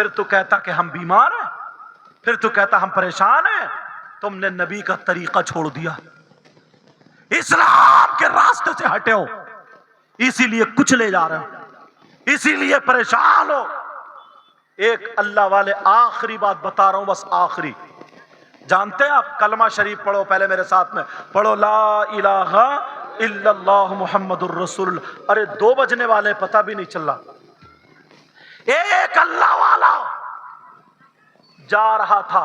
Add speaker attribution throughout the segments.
Speaker 1: پھر تو کہتا کہ ہم بیمار ہیں، پھر تو کہتا ہم پریشان ہیں. تم نے نبی کا طریقہ چھوڑ دیا، اسلام کے راستے سے ہٹے ہو، اسی لیے کچلے جا رہے ہو، اسی لیے پریشان ہو. ایک اللہ والے آخری بات بتا رہا ہوں، بس آخری. جانتے ہیں آپ کلمہ شریف پڑھو پہلے میرے ساتھ میں پڑھو، لا الہ الا اللہ محمد الرسول اللہ. ارے 2 بجنے والے پتہ بھی نہیں چل رہا. ایک اللہ والا جا رہا تھا،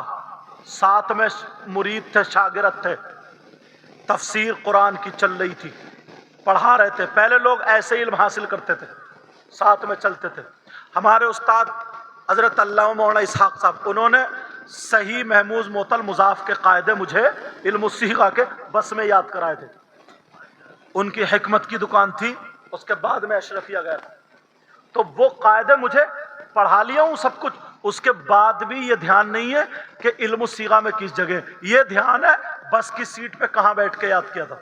Speaker 1: ساتھ میں مرید تھے، شاگرد تھے، تفسیر قرآن کی چل رہی تھی، پڑھا رہے تھے. پہلے لوگ ایسے علم حاصل کرتے تھے، ساتھ میں چلتے تھے. ہمارے استاد حضرت علامہ مولانا اسحاق صاحب، انہوں نے صحیح محموز معطل مضاف کے قاعدے مجھے علم الصیغہ کے بس میں یاد کرائے تھے. ان کی حکمت کی دکان تھی، اس کے بعد میں اشرفیہ گیا تھا، تو وہ قاعدے مجھے پڑھا لیا ہوں سب کچھ. اس کے بعد بھی یہ دھیان نہیں ہے کہ علم الصیغہ میں کس جگہ، یہ دھیان ہے بس کی سیٹ پہ کہاں بیٹھ کے یاد کیا تھا.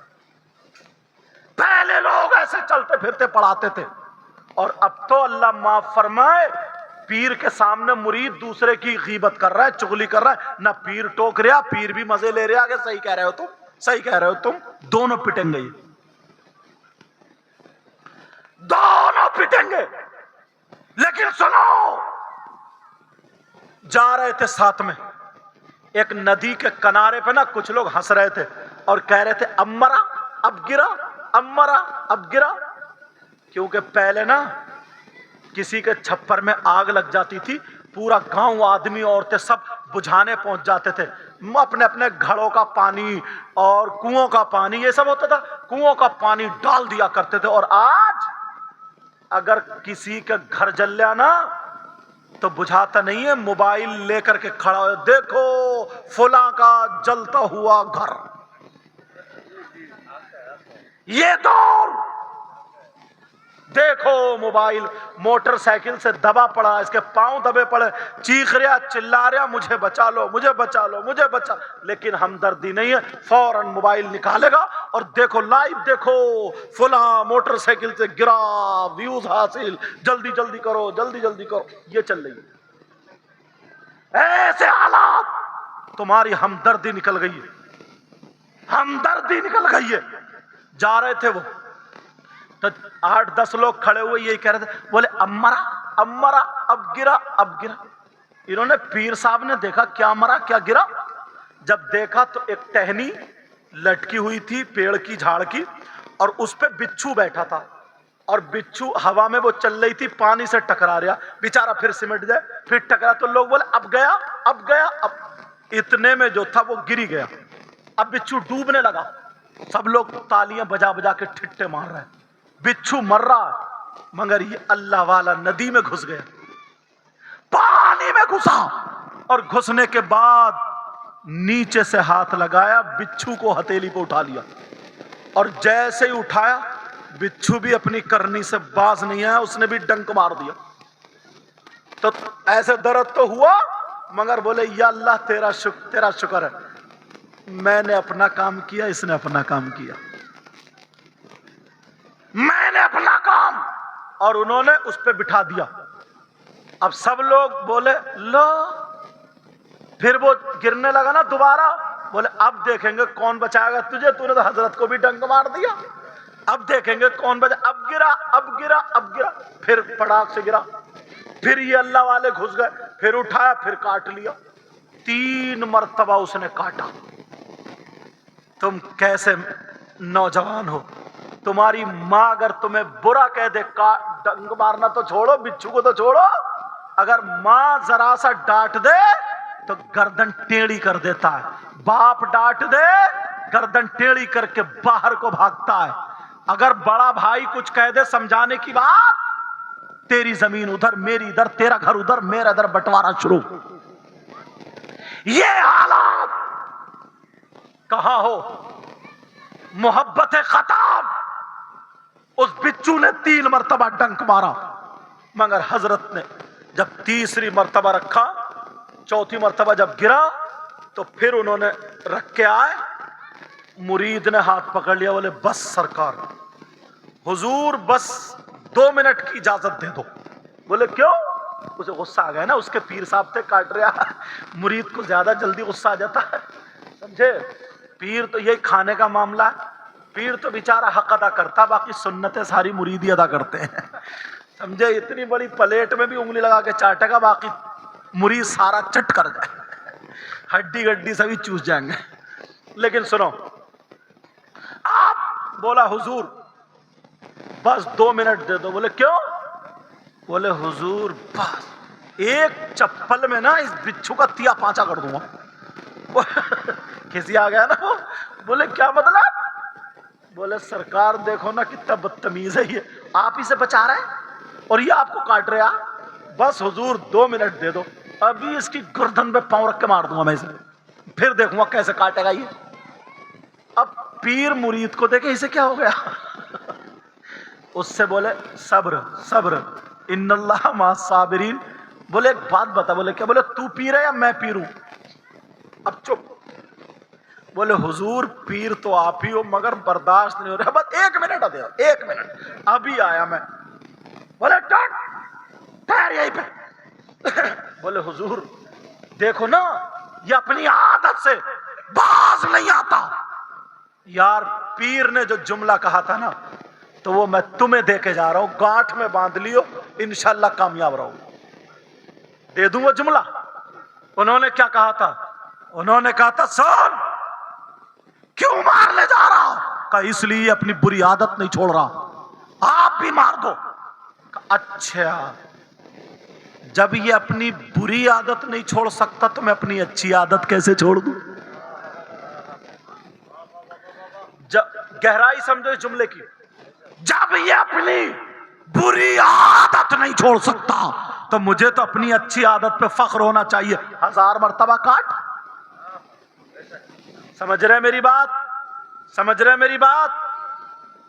Speaker 1: پہلے لوگ ایسے چلتے پھرتے پڑھاتے تھے، اور اب تو اللہ معاف فرمائے پیر کے سامنے مرید دوسرے کی غیبت کر رہا ہے، چغلی کر رہا ہے، نہ پیر ٹوک رہا، پیر بھی مزے لے رہا کہ صحیح کہہ رہے ہو تم، صحیح کہہ رہے ہو تم. دونوں پٹیں گے، دونوں پٹیں گے. لیکن سنو، جا رہے تھے ساتھ میں ایک ندی کے کنارے پہ نا، کچھ لوگ ہنس رہے تھے اور کہہ رہے تھے اب مرا اب گرا، اب مرا اب گرا. کیونکہ پہلے نا کسی کے چھپر میں آگ لگ جاتی تھی، پورا گاؤں آدمی عورتیں سب بجھانے پہنچ جاتے تھے، اپنے اپنے گھڑوں کا پانی اور کنووں کا پانی، یہ سب ہوتا تھا، کنووں کا پانی ڈال دیا کرتے تھے. اور آج اگر کسی کا گھر جل جائے نا تو بجھاتا نہیں ہے، موبائل لے کر کے کھڑا ہو، دیکھو فلاں کا جلتا ہوا گھر. یہ دور دیکھو، موبائل موٹر سائیکل سے دبا پڑا، اس کے پاؤں دبے پڑے، چیخ رہا چلا رہا مجھے بچا لو مجھے بچا لو مجھے بچا. لیکن ہمدردی نہیں ہے، فوراً موبائل نکالے گا اور دیکھو لائیو، دیکھو فلاں موٹر سائیکل سے گرا، ویوز حاصل، جلدی جلدی کرو جلدی جلدی کرو. یہ چل رہی ہے. ایسے حالات تمہاری ہمدردی نکل گئی ہے، ہمدردی نکل گئی ہے. جا رہے تھے وہ تو 8-10 لوگ کھڑے ہوئے یہی کہہ رہے تھے، بولے اب مرا اب مرا اب گرا اب گرا. انہوں نے پیر صاحب نے دیکھا کیا مرا کیا گرا. جب دیکھا تو ایک ٹہنی لٹکی ہوئی تھی پیڑ کی جھاڑ کی، اور اس پہ بچھو بیٹھا تھا، اور بچھو ہوا میں وہ چل رہی تھی، پانی سے ٹکرا رہا، بیچارہ پھر سمٹ جائے پھر ٹکرا. تو لوگ بولے اب گیا اب گیا. اب اتنے میں جو تھا وہ گری گیا، اب بچھو ڈوبنے لگا. سب لوگ تالیاں بجا بجا کے ٹھٹے مار رہے ہیں، بچھو مر رہا ہے. مگر یہ اللہ والا ندی میں گھس گیا، پانی میں گھسا، اور گھسنے کے بعد نیچے سے ہاتھ لگایا، بچھو کو ہتھیلی پہ اٹھا لیا، اور جیسے ہی اٹھایا بچھو بھی اپنی کرنی سے باز نہیں آیا، اس نے بھی ڈنک مار دیا. تو ایسے درد تو ہوا، مگر بولے یا اللہ تیرا شکر ہے، میں نے اپنا کام کیا، اس نے اپنا کام کیا، میں نے اپنا کام. اور انہوں نے اس پہ بٹھا دیا. اب سب لوگ بولے لو، پھر وہ گرنے لگا نا دوبارہ، بولے اب دیکھیں گے کون بچائے گا تجھے، تو نے تو حضرت کو بھی ڈنک مار دیا، اب دیکھیں گے کون بچا. اب گرا اب گرا اب گرا، پھر پڑاک سے گرا، پھر یہ اللہ والے گھس گئے، پھر اٹھایا پھر کاٹ لیا. 3 مرتبہ اس نے کاٹا. تم کیسے نوجوان ہو، تمہاری ماں اگر تمہیں برا کہہ دے، ڈنگ مارنا تو چھوڑو، بچھو کو تو چھوڑو، اگر ماں ذرا سا ڈانٹ دے تو گردن ٹیڑھی کر دیتا ہے، باپ ڈانٹ دے گردن ٹیڑھی کر کے باہر کو بھاگتا ہے. اگر بڑا بھائی کچھ کہہ دے سمجھانے کی بات، تیری زمین ادھر میری ادھر، تیرا گھر ادھر میرا ادھر، بٹوارا شروع. یہ حالات کہاں ہو. محبت خطاب، اس بچو نے 3 مرتبہ ڈنک مارا، مگر حضرت نے جب تیسری مرتبہ رکھا، چوتھی مرتبہ جب گرا تو پھر انہوں نے رکھ کے آئے. مرید نے ہاتھ پکڑ لیا، بولے بس سرکار، حضور بس 2 منٹ کی اجازت دے دو. بولے کیوں؟ اسے غصہ آ گیا نا, اس کے پیر صاحب تھے کاٹ رہا, مرید کو زیادہ جلدی غصہ آ جاتا ہے, سمجھے. پیر تو یہی کھانے کا معاملہ ہے, پیر تو بیچارہ حق ادا کرتا, باقی سنتیں ساری مریدی ادا کرتے ہیں, سمجھے. اتنی بڑی پلیٹ میں بھی انگلی لگا کے چاٹے گا, باقی مرید سارا چٹ کر جائے, ہڈی گڈی سبھی چوس جائیں گے. لیکن سنو, آپ بولا حضور بس 2 منٹ دے دو. بولے کیوں؟ بولے حضور بس ایک چپل میں نا اس بچھو کا 3-5 کر دوں گا. کسی آ گیا نا وہ, بولے کیا مطلب؟ بولے سرکار دیکھو نا کتنا بدتمیز ہے یہ, آپ ہی سے بچا رہے ہیں اور یہ آپ کو کاٹ رہا. بس حضور 2 منٹ دے دو, ابھی اس کی گردن پہ پاؤں رکھ کے مار دوں گا میں اسے, پھر دیکھوں گا کیسے کاٹے گا یہ. اب پیر مرید کو دیکھے اسے کیا ہو گیا, اس سے بولے صبر صبر ان اللہ مع الصابرین. بولے ایک بات بتا. بولے کیا؟ بولے تو پیر ہے یا میں پیر ہوں؟ اب چپ. بولے حضور پیر تو آپ ہی ہو مگر برداشت نہیں ہو رہا. بس 1 منٹ دے, 1 منٹ ابھی آیا میں. بولے ٹھہر یہیں پہ. بولے حضور دیکھو نا یہ اپنی عادت سے باز نہیں آتا. یار پیر نے جو جملہ کہا تھا نا تو وہ میں تمہیں دے کے جا رہا ہوں, گانٹھ میں باندھ لیو, انشاءاللہ کامیاب رہو. دے دوں وہ جملہ. انہوں نے کیا کہا تھا؟ انہوں نے کہا تھا سن کیوں مارنے جا رہا ہوں؟ کہا اس لیے اپنی بری عادت نہیں چھوڑ رہا, آپ بھی مار دو. اچھا جب یہ اپنی بری عادت نہیں چھوڑ سکتا تو میں اپنی اچھی عادت کیسے چھوڑ دوں؟ گہرائی سمجھو اس جملے کی. جب یہ اپنی بری عادت نہیں چھوڑ سکتا تو مجھے تو اپنی اچھی عادت پہ فخر ہونا چاہیے. 1000 مرتبہ کاٹ. سمجھ رہے میری بات؟ سمجھ رہے میری بات؟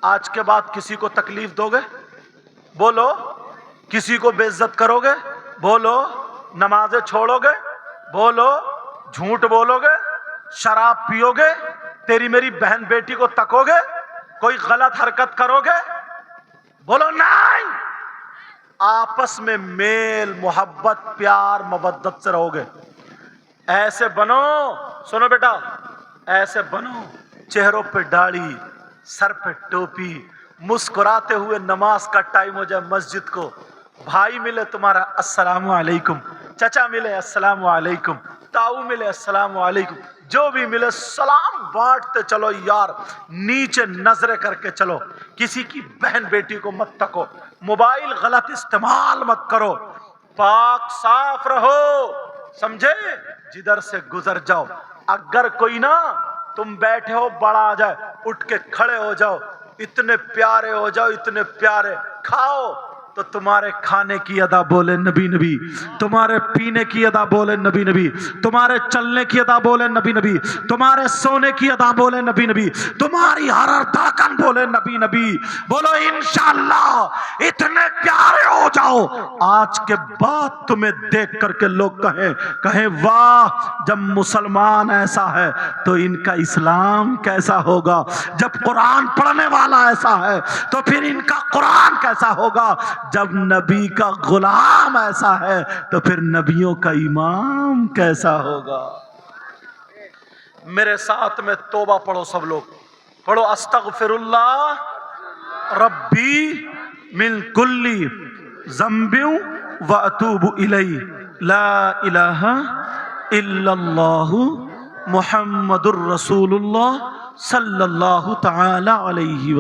Speaker 1: آج کے بعد کسی کو تکلیف دو گے بولو, کسی کو بے عزت کرو گے بولو, نمازیں چھوڑو گے بولو, جھوٹ بولو گے, شراب پیو گے, تیری میری بہن بیٹی کو تکو گے, کوئی غلط حرکت کرو گے بولو نہیں, آپس میں میل محبت پیار مودت سے رہو گے. ایسے بنو, سنو بیٹا, ایسے بنو چہروں پہ داڑھی, سر پہ ٹوپی, مسکراتے ہوئے نماز کا ٹائم ہو جائے مسجد کو, بھائی ملے تمہارا السلام علیکم, چچا ملے السلام علیکم, تاؤ ملے السلام علیکم, جو بھی ملے سلام بانٹتے چلو یار, نیچے نظریں کر کے چلو, کسی کی بہن بیٹی کو مت تکو, موبائل غلط استعمال مت کرو, پاک صاف رہو, سمجھے. جدھر سے گزر جاؤ, اگر کوئی نا تم بیٹھے ہو بڑا آ جائے اٹھ کے کھڑے ہو جاؤ, اتنے پیارے ہو جاؤ, اتنے پیارے. کھاؤ تو تمہارے کھانے کی ادا بولے نبی نبی, تمہارے پینے کی ادا بولے نبی نبی, تمہارے چلنے کی ادا بولے نبی نبی, تمہارے سونے کی ادا بولے نبی نبی, تمہاری ہر دھڑکن بولے نبی نبی. بولو انشاءاللہ اتنے پیارے ہو جاؤ آج کے بعد تمہیں دیکھ کر کے لوگ کہیں واہ, جب مسلمان ایسا ہے تو ان کا اسلام کیسا ہوگا, جب قرآن پڑھنے والا ایسا ہے تو پھر ان کا قرآن کیسا ہوگا, جب نبی کا غلام ایسا ہے تو پھر نبیوں کا امام کیسا ہوگا. میرے ساتھ میں توبہ پڑھو سب لوگ, پڑھو استغفر اللہ ربی من کل ذنب واتوب الیہ, لا الہ الا اللہ محمد الرسول اللہ صلی اللہ تعالی علیہ وسلم.